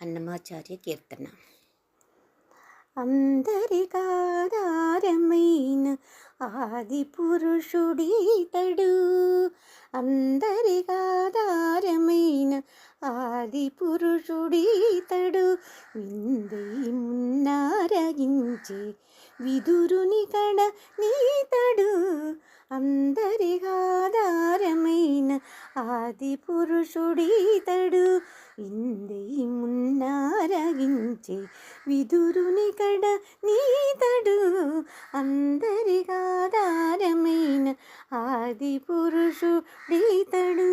అన్నమాచార్య కీర్తన. అందరికాధారమైన ఆది పురుషుడీతడు, అందరికాధారమైన ఆది పురుషుడీతడు, విందై మున్నారగించే విదురుని కడ నీతడు. అందరికాధారమైన ఆది పురుషుడీతడు, విందై మున్నారగించే విదురుని కడ నీతడు. అందరికాధారమైన ఆది పురుషుడీతడు.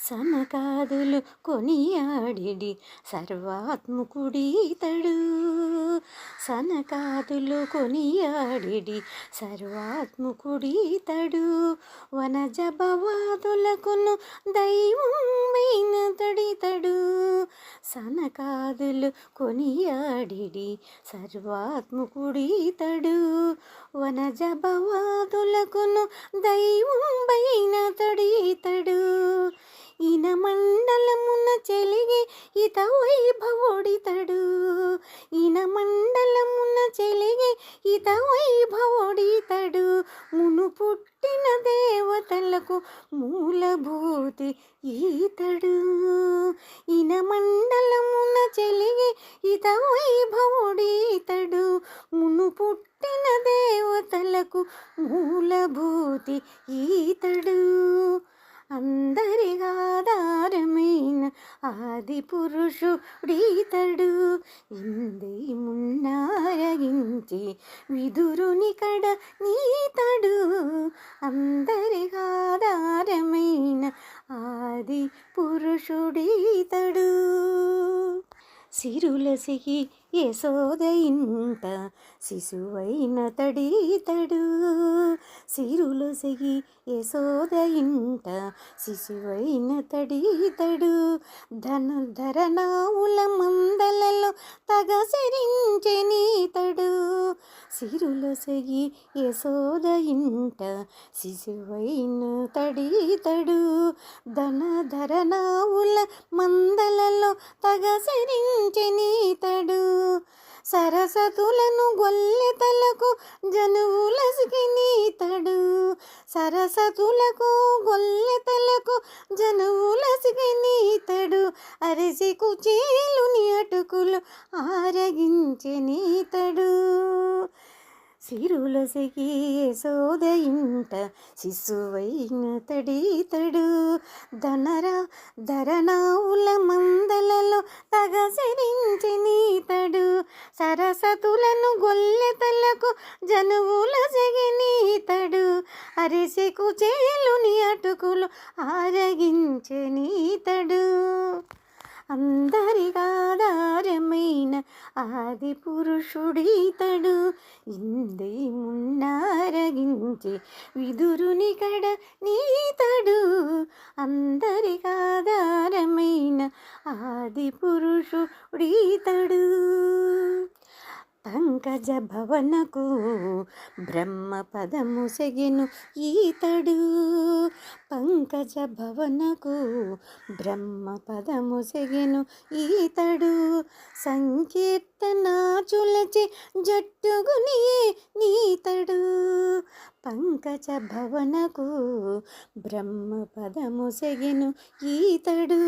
సనకాదులు కొనియాడిడి సర్వాత్ముకుడీతడు, సనకాదులు కొనియాడిడి సర్వాత్ముకుడీతడు. వనజభవాదులకును దైవం తడితడు, సనకాదులు కొనియాడిడి సర్వాత్ముకుడీతడు. వనజభవాదులకును దైవం తడితడు. ఈన మండలమున చెలిగి ఇత వైభవుడితడు, ఈన మండలమున చెలిగి ఇత వైభవుడితడు. మును పుట్టిన దేవతలకు మూలభూతి ఈతడు, ఈన మండలమున చెలిగి ఇత వైభవుడితడు. మును పుట్టిన దేవతలకు మూలభూతి ఈతడు. అందరికాధారమైన ఆది పురుషుడీతడు, ఇందై మున్నారగించి విదురుని కడ నీతడు. అందరికాధారమైన ఆది పురుషుడీతడు. సిరులసిగి యశోద ఇంట శిశువైన తడీతడు, సిరులసిగి యశోద ఇంట శిశువైన తడీతడు. ధరణావుల మందలలో తగసరించె నీతడు, సిరులసిగి యశోద ఇంట శిశువైన తడీతడు. ధరణావుల మందలలో తగసరించె నీతడు. సరసతులను గొల్లెతలకు జనువులసిగి నీతడు, సరసతులకు గొల్లెతలకు జనువులసిగి నీతడు. అరిసి కుచేలుని అటుకులు ఆరగించె నీతడు, సిరులసిగి యశోద ఇంట శిశువైన తడీతడు. ధరణావుల మందలలో తగసరించి నీతడు. సరసతులను గొల్లెతలకు జనువులసిగి నీతడు. అరిసి కుచేలుని అటుకులు ఆరగించె నీతడు. అందరికాధారమైన ఆది పురుషుడీతడు, ఇందై మున్నారగించి విదురుని కడ నీతడు. అందరికాధారమైన ఆది పురుషుడీతడు. పంకజ భవనకు బ్రహ్మ పదము సెగెను ఈతడు, పంకజ భవనకు బ్రహ్మ పదము సెగెను ఈతడు. సంకీర్తనాచులచి జట్టుగుని నీతడు, పంకజ భవనకు బ్రహ్మ పదము సెగెను ఈతడు.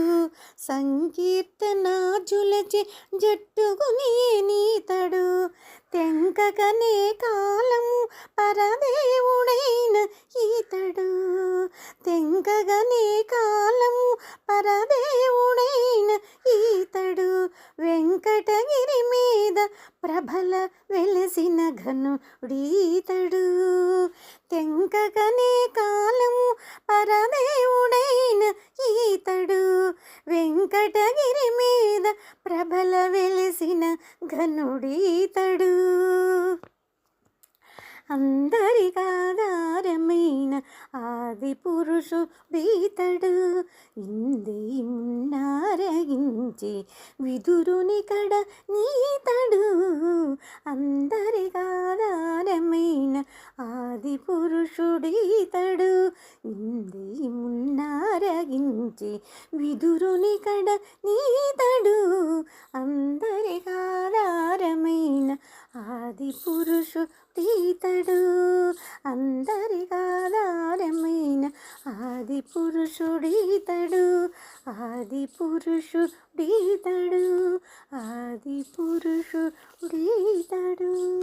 సంకీర్తనాచులచి జట్టుగుని నీతడు. తెంకకనే కాలము పరదేవుడైన ఈతడు, తెంకగనే కాలము పరదేవుడైన ఈతడు. వెంకటగిరి మీద ప్రభల వెలసిన ఘనుడీతడు, తెంకగనే కాలము పరదేవుడైన ఈతడు. వెంకటగిరి మీద ప్రభల వెలసిన ఘనుడీతడు. అందరికాధారమైన ఆది పురుషుడీతడు, ఇందై మున్నారగించి విదురుని కడ నీతడు. అందరికాధారమైన ఆది పురుషుడీతడు, ఇందై మున్నారగించి విదురుని కడ నీతడు. పురుషుడీతడు, అందరికాధారమైన ఆది పురుషుడీతడు, ఆది పురుషుడీతడు, ఆది పురుషుడీతడు.